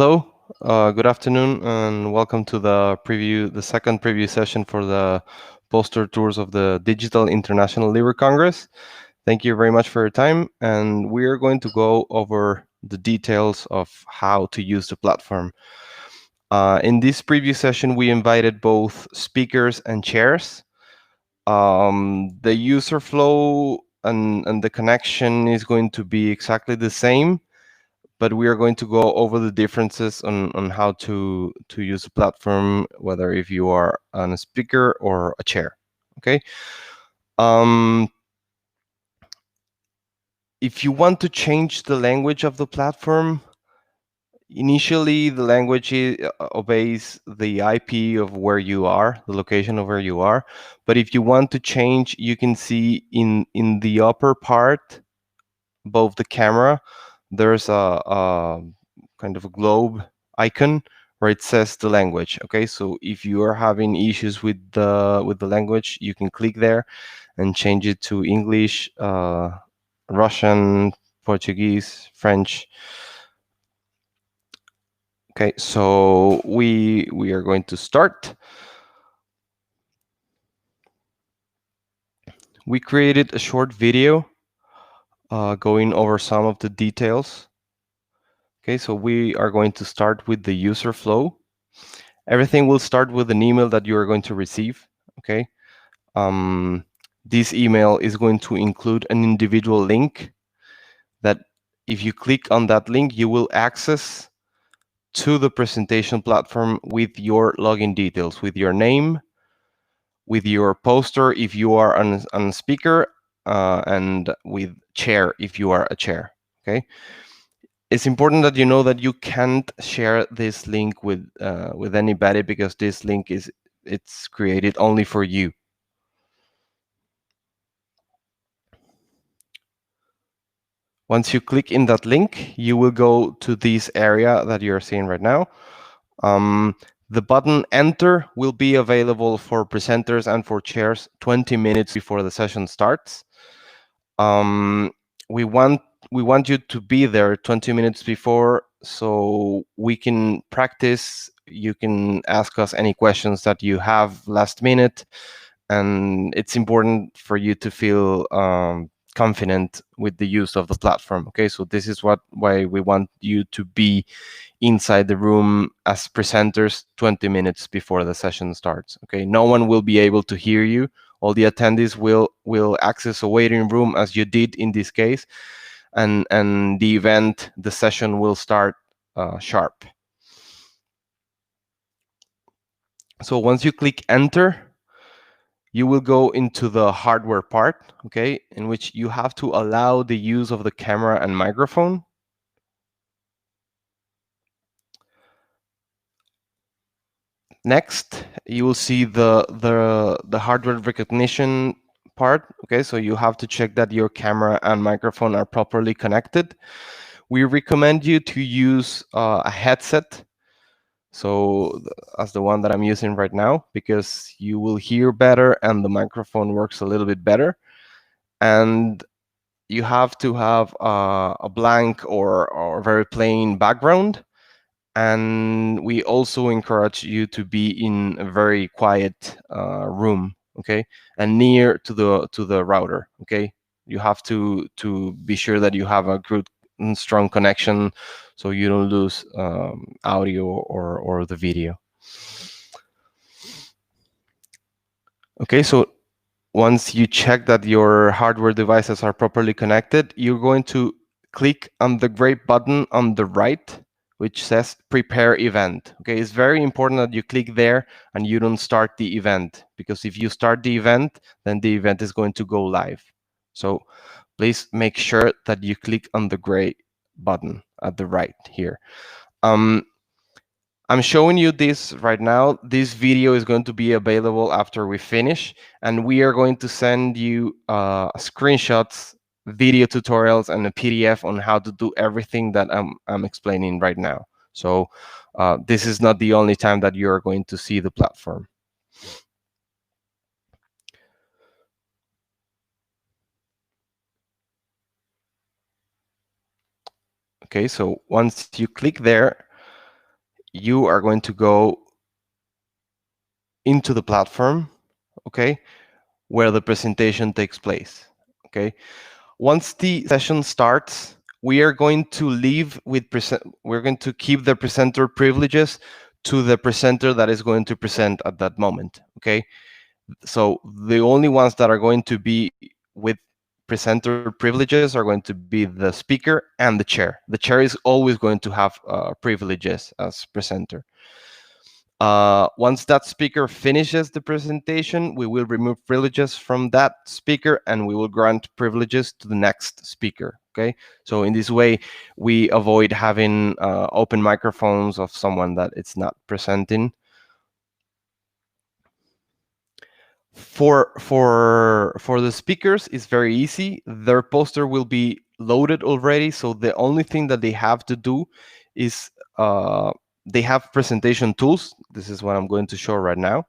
Hello, good afternoon, and welcome to the second preview session for the poster tours of the Digital International Liver Congress. Thank you very much for your time, and we are going to go over the details of how to use the platform. In this preview session, we invited both speakers and chairs. The user flow and the connection is going to be exactly the same, but we are going to go over the differences on how to use the platform, whether if you are a speaker or a chair. Okay. If you want to change the language of the platform, initially the language obeys the IP of where you are, the location of where you are. But if you want to change, you can see in the upper part above the camera, there's a kind of a globe icon where it says the language. Okay, so if you are having issues with the language, you can click there and change it to English, Russian, Portuguese, French. Okay, so we are going to start. We created a short video going over some of the details. Okay, so we are going to start with the user flow. Everything will start with an email that you are going to receive. Okay, this email is going to include an individual link that if you click on that link, you will access to the presentation platform with your login details, with your name, with your poster if you are on a speaker, and with chair if you are a chair. Okay. It's important that you know that you can't share this link with anybody, because this link it's created only for you. Once you click in that link, you will go to this area that you're seeing right now. The button Enter will be available for presenters and for chairs 20 minutes before the session starts. We want you to be there 20 minutes before, so we can practice. You can ask us any questions that you have last minute, and it's important for you to feel confident with the use of the platform. Okay, so this is why we want you to be inside the room as presenters 20 minutes before the session starts. Okay, no one will be able to hear you. All the attendees will access a waiting room, as you did in this case, and the session will start sharp. So once you click Enter, you will go into the hardware part, okay, in which you have to allow the use of the camera and microphone. Next, you will see the hardware recognition part. Okay, so you have to check that your camera and microphone are properly connected. We recommend you to use a headset, so as the one that I'm using right now, because you will hear better and the microphone works a little bit better. And you have to have a blank or very plain background. And we also encourage you to be in a very quiet room, okay, and near to the router. Okay, you have to be sure that you have a good and strong connection, so you don't lose audio or the video. Okay, so once you check that your hardware devices are properly connected, you're going to click on the gray button on the right, which says Prepare Event. Okay, it's very important that you click there and you don't start the event, because if you start the event, then the event is going to go live. So please make sure that you click on the gray button at the right here. I'm showing you this right now. This video is going to be available after we finish, and we are going to send you screenshots, video tutorials, and a PDF on how to do everything that I'm explaining right now. So this is not the only time that you're going to see the platform. Okay, so once you click there, you are going to go into the platform, okay, where the presentation takes place, okay. Once the session starts, we are going to leave with we're going to keep the presenter privileges to the presenter that is going to present at that moment, okay. So the only ones that are going to be with presenter privileges are going to be the speaker and the chair. The chair is always going to have privileges as presenter. Once that speaker finishes the presentation, we will remove privileges from that speaker and we will grant privileges to the next speaker. Okay, so in this way, we avoid having open microphones of someone that it's not presenting. For the speakers, it's very easy. Their poster will be loaded already, so the only thing that they have to do is they have presentation tools. This is what I'm going to show right now.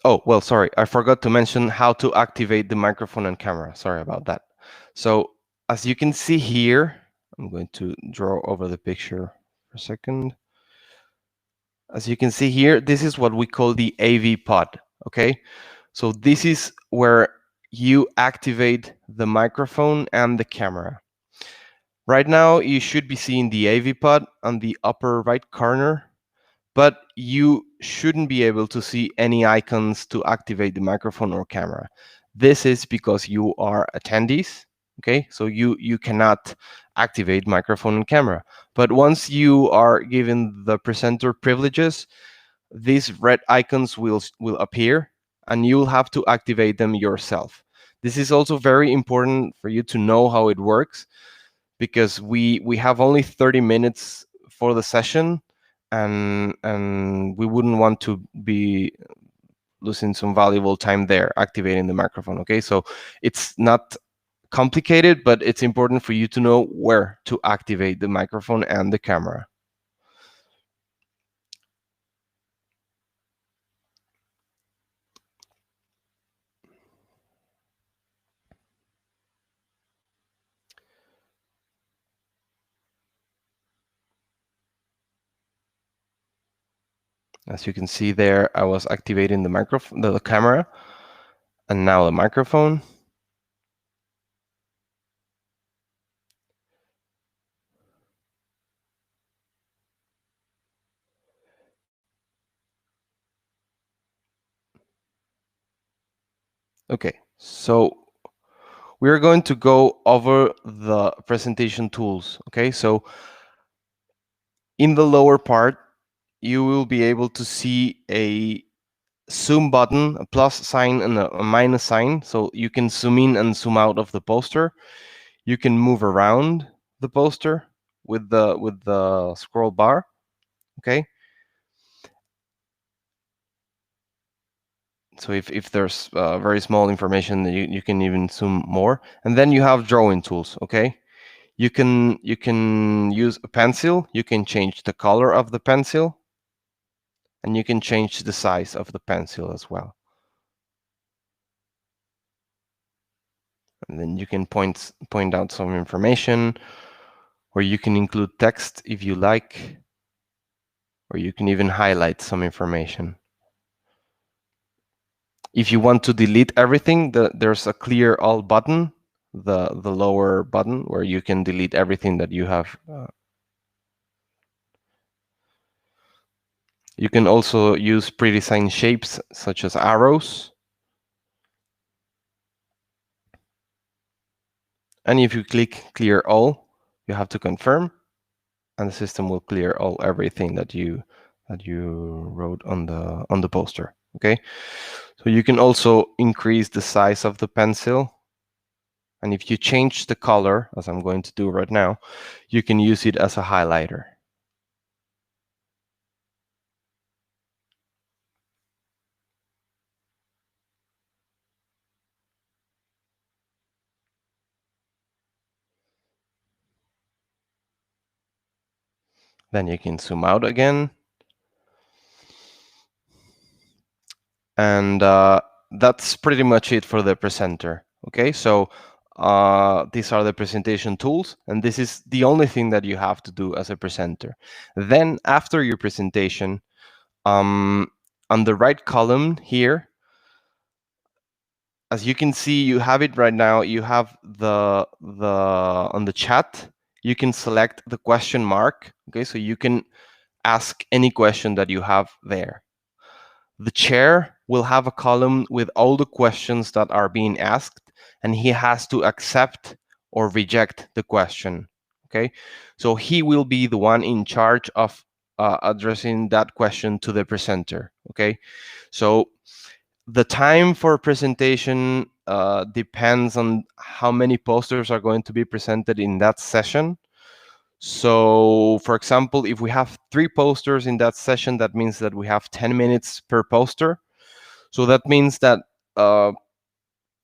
Oh, well, sorry, I forgot to mention how to activate the microphone and camera. Sorry about that. So as you can see here, I'm going to draw over the picture for a second. As you can see here, this is what we call the AV pod, okay? So this is where you activate the microphone and the camera. Right now, you should be seeing the AV pod on the upper right corner, but you shouldn't be able to see any icons to activate the microphone or camera. This is because you are attendees, okay? So you cannot activate microphone and camera. But once you are given the presenter privileges, these red icons will appear and you'll have to activate them yourself. This is also very important for you to know how it works, because we have only 30 minutes for the session, and we wouldn't want to be losing some valuable time there activating the microphone. Okay, so it's not complicated, but it's important for you to know where to activate the microphone and the camera. As you can see there, I was activating the microphone, the camera, and now the microphone. Okay, so we're going to go over the presentation tools. Okay, so in the lower part, you will be able to see a zoom button, a plus sign and a minus sign. So you can zoom in and zoom out of the poster. You can move around the poster with the scroll bar. Okay. So if there's very small information, you can even zoom more. And then you have drawing tools. Okay. You can use a pencil. You can change the color of the pencil, and you can change the size of the pencil as well. And then you can point out some information, or you can include text if you like, or you can even highlight some information. If you want to delete everything, there's a clear all button, the lower button, where you can delete everything that you have. You can also use pre-designed shapes such as arrows. And if you click clear all, you have to confirm, and the system will clear everything that you wrote on the poster. Okay, so you can also increase the size of the pencil, and if you change the color, as I'm going to do right now, you can use it as a highlighter. Then you can zoom out again, and that's pretty much it for the presenter. Okay, so these are the presentation tools, and this is the only thing that you have to do as a presenter. Then after your presentation, on the right column here, as you can see, you have it right now. You have the on the chat, you can select the question mark. Okay, so you can ask any question that you have there. The chair will have a column with all the questions that are being asked, and he has to accept or reject the question. Okay, so he will be the one in charge of addressing that question to the presenter. Okay, so the time for presentation depends on how many posters are going to be presented in that session. So, for example, if we have 3 posters in that session, that means that we have 10 minutes per poster. So that means that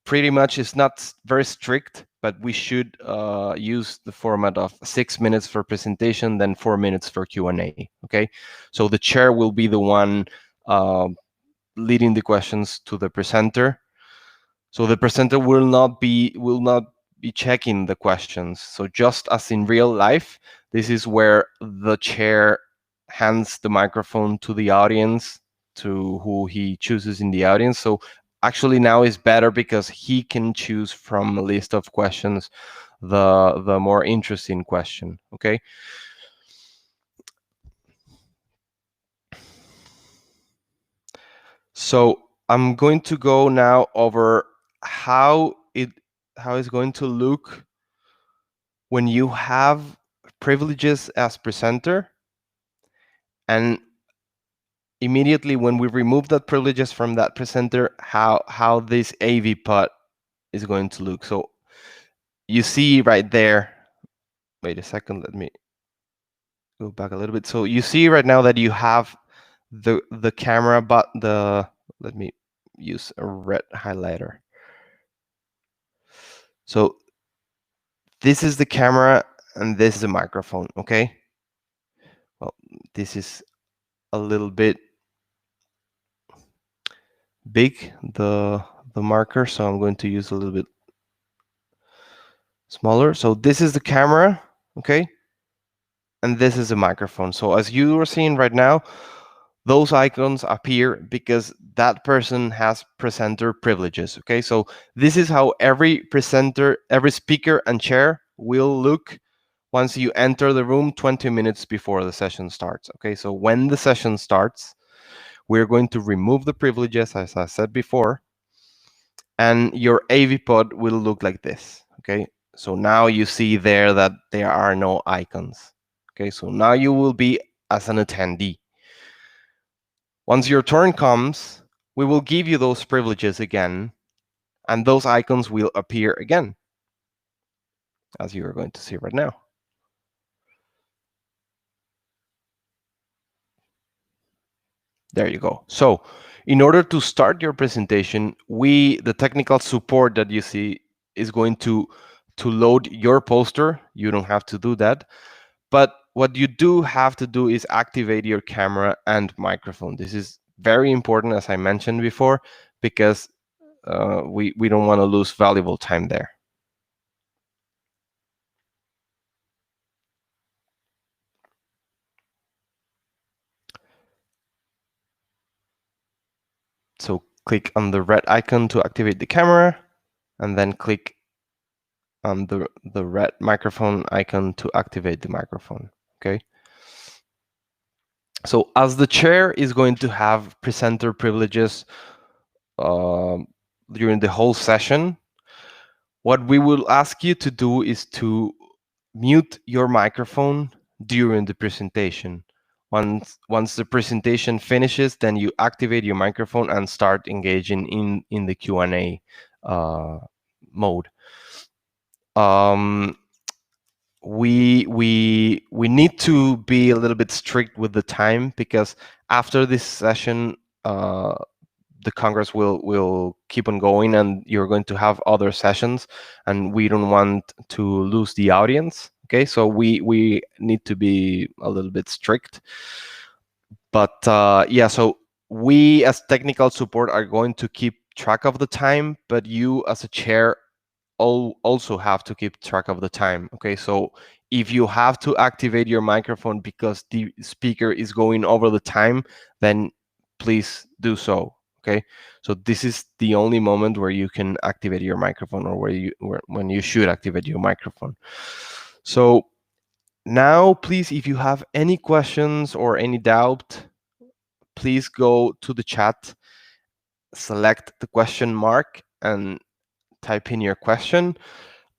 pretty much it's not very strict, but we should use the format of 6 minutes for presentation, then 4 minutes for Q&A. Okay, so the chair will be the one leading the questions to the presenter. So the presenter will not be checking the questions. So just as in real life, this is where the chair hands the microphone to the audience, to who he chooses in the audience. So actually now is better because he can choose from a list of questions the more interesting question. Okay. So I'm going to go now over how it's going to look when you have privileges as presenter, and immediately when we remove that privileges from that presenter, how this AV pod is going to look. So you see right there, wait a second, let me go back a little bit. So you see right now that you have the camera, but let me use a red highlighter. So this is the camera and this is the microphone. Okay, well, this is a little bit big, the marker, so I'm going to use a little bit smaller. So this is the camera, okay, and this is the microphone. So as you are seeing right now, those icons appear because that person has presenter privileges. Okay, so this is how every presenter, every speaker and chair will look once you enter the room 20 minutes before the session starts. Okay, so when the session starts, we're going to remove the privileges, as I said before, and your AV pod will look like this. Okay, so now you see there that there are no icons. Okay, so now you will be as an attendee. Once your turn comes, we will give you those privileges again, and those icons will appear again, as you are going to see right now. There you go. So in order to start your presentation, the technical support that you see is going to load your poster. You don't have to do that. But what you do have to do is activate your camera and microphone. This is very important, as I mentioned before, because we don't want to lose valuable time there. So click on the red icon to activate the camera, and then click on the red microphone icon to activate the microphone. Okay. So as the chair is going to have presenter privileges during the whole session, what we will ask you to do is to mute your microphone during the presentation. Once the presentation finishes, then you activate your microphone and start engaging in the Q&A mode. We need to be a little bit strict with the time, because after this session, the Congress will keep on going, and you're going to have other sessions, and we don't want to lose the audience. Okay, so we need to be a little bit strict. But yeah, so we as technical support are going to keep track of the time, but you as a chair also have to keep track of the time. Okay, so if you have to activate your microphone because the speaker is going over the time, then please do so. Okay, so this is the only moment where you can activate your microphone, or when you should activate your microphone. So now, please, if you have any questions or any doubt, please go to the chat, select the question mark, and type in your question.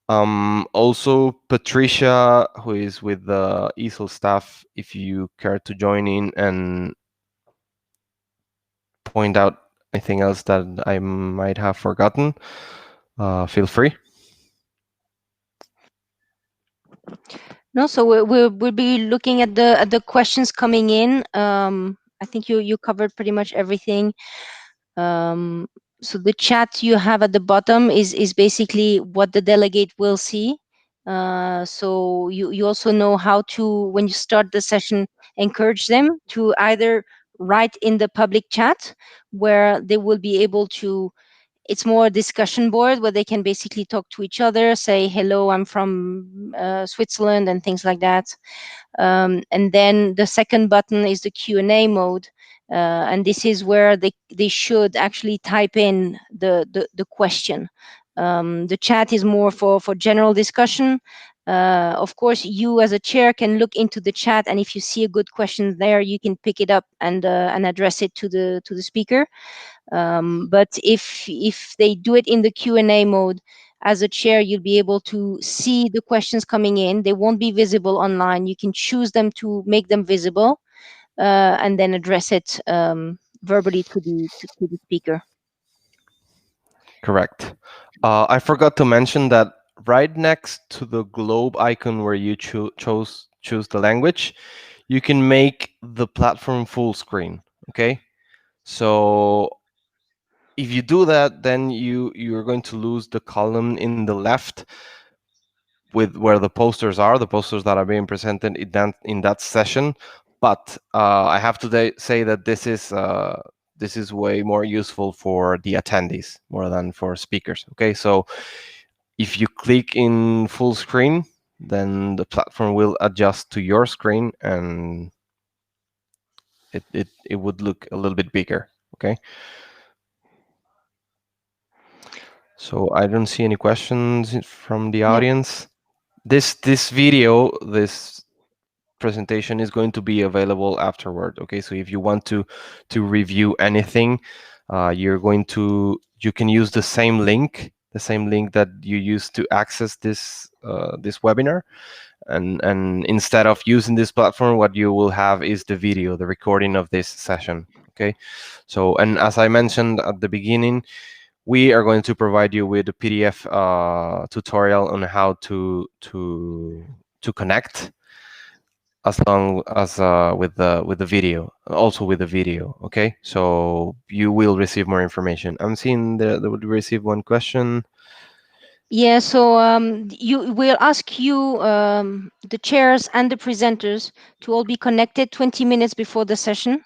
Also, Patricia, who is with the EASL staff, if you care to join in and point out anything else that I might have forgotten, feel free. No, so we'll be looking at the questions coming in. I think you covered pretty much everything. Um, so the chat you have at the bottom is basically what the delegate will see. So you also know how to, when you start the session, encourage them to either write in the public chat, where they will be able to, it's more a discussion board where they can basically talk to each other, say hello, I'm from Switzerland, and things like that. And then the second button is the Q&A mode, and this is where they should actually type in the question. The chat is more for general discussion. Of course, you as a chair can look into the chat, and if you see a good question there, you can pick it up and address it to the speaker. But if they do it in the Q&A mode, as a chair, you'll be able to see the questions coming in. They won't be visible online. You can choose them to make them visible, and then address it verbally to the speaker. Correct. I forgot to mention that right next to the globe icon where you choose the language, you can make the platform full screen. Okay, so if you do that, then you're going to lose the column in the left with where the posters are, the posters that are being presented in that session. But I have to say that this is way more useful for the attendees more than for speakers. Okay, so if you click in full screen, then the platform will adjust to your screen, and it would look a little bit bigger. Okay. So I don't see any questions from the Yep. audience. This video, this presentation is going to be available afterward. Okay, so if you want to review anything, you can use the same link that you used to access this this webinar, and instead of using this platform, what you will have is the video, the recording of this session. Okay, so, and as I mentioned at the beginning, we are going to provide you with a PDF tutorial on how to connect, as long as with the video, also with the video. Okay, so you will receive more information. I'm seeing that we receive one question. Yeah, so you will ask you, the chairs and the presenters, to all be connected 20 minutes before the session.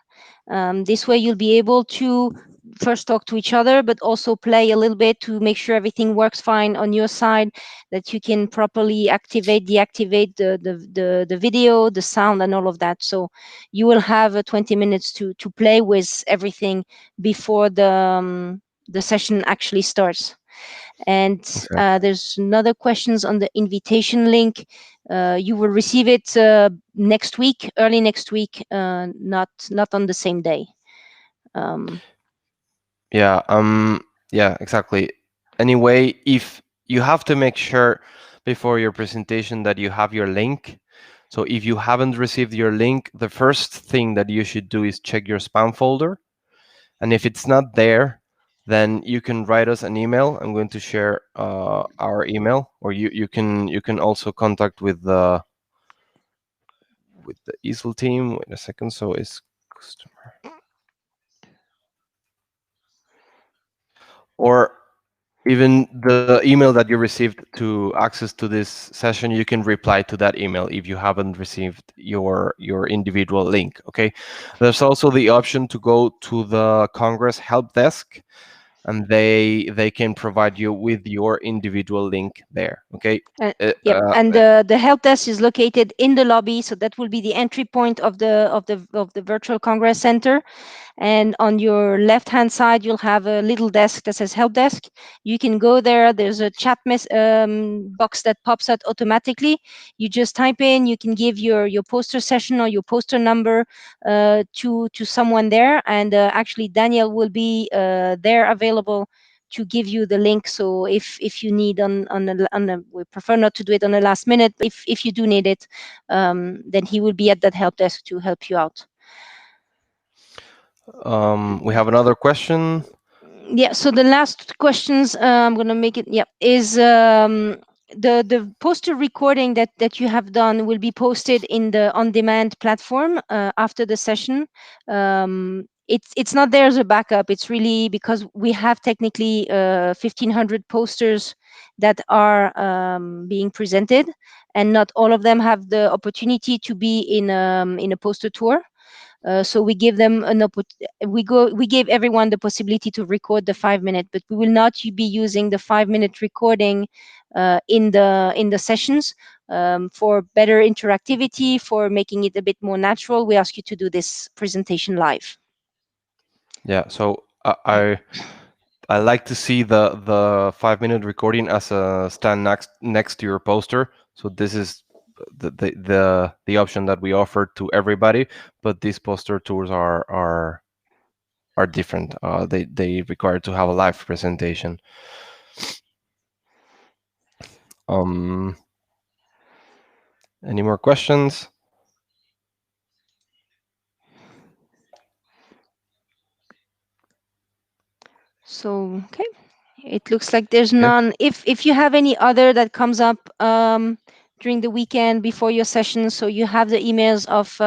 This way you'll be able to first talk to each other, but also play a little bit to make sure everything works fine on your side, that you can properly activate, deactivate the video, the sound, and all of that. So you will have 20 minutes to play with everything before the session actually starts. And Exactly. there's another questions on the invitation link. You will receive it next week, early next week, not on the same day. Um, Yeah. Yeah. Exactly. Anyway, if you have to make sure before your presentation that you have your link. So if you haven't received your link, the first thing that you should do is check your spam folder. And if it's not there, then you can write us an email. I'm going to share our email, or you can also contact with the EASL team. Wait a second. So it's customer, or even the email that you received to access to this session, you can reply to that email if you haven't received your individual link. Okay, there's also the option to go to the Congress help desk, and they can provide you with your individual link there. Okay. Yep, and the help desk is located in the lobby, so that will be the entry point of the virtual Congress Center. And on your left hand side you'll have a little desk that says help desk. You can go there. There's a chat box that pops out automatically. You just type in, you can give your poster session or your poster number to someone there, and actually Daniel will be there available to give you the link. So if you need we prefer not to do it on the last minute, but if you do need it, then he will be at that help desk to help you out. We have another question. Yeah, so the last questions, I'm going to make it, is the poster recording that you have done will be posted in the on-demand platform after the session. It's not there as a backup. It's really because we have technically 1,500 posters that are being presented, and not all of them have the opportunity to be in a poster tour. So we give them we gave everyone the possibility to record the 5-minute, but we will not be using the 5-minute recording in the sessions. For better interactivity, for making it a bit more natural, we ask you to do this presentation live. Yeah, so I like to see the 5-minute recording as a stand next to your poster. So this is the option that we offer to everybody, but these poster tours are different. They require to have a live presentation. Any more questions? So okay, it looks like there's none. If you have any other that comes up during the weekend before your session, so you have the emails of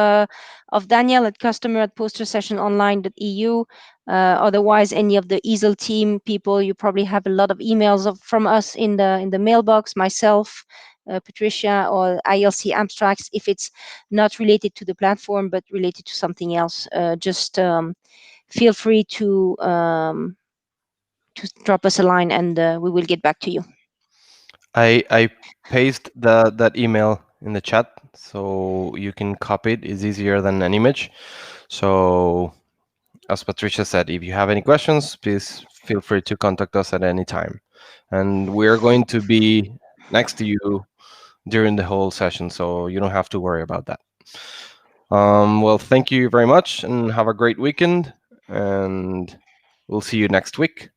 Daniel at customer@postersessiononline.eu. Otherwise, any of the easel team people, you probably have a lot of emails from us in the mailbox. Myself, Patricia, or ILC abstracts. If it's not related to the platform but related to something else, just feel free to drop us a line, and we will get back to you. I paste that email in the chat, so you can copy it. It's easier than an image. So as Patricia said, if you have any questions, please feel free to contact us at any time. And we're going to be next to you during the whole session, so you don't have to worry about that. Well, thank you very much, and have a great weekend, and we'll see you next week.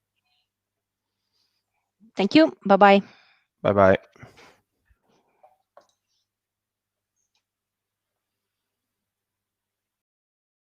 Thank you. Bye-bye. Bye-bye.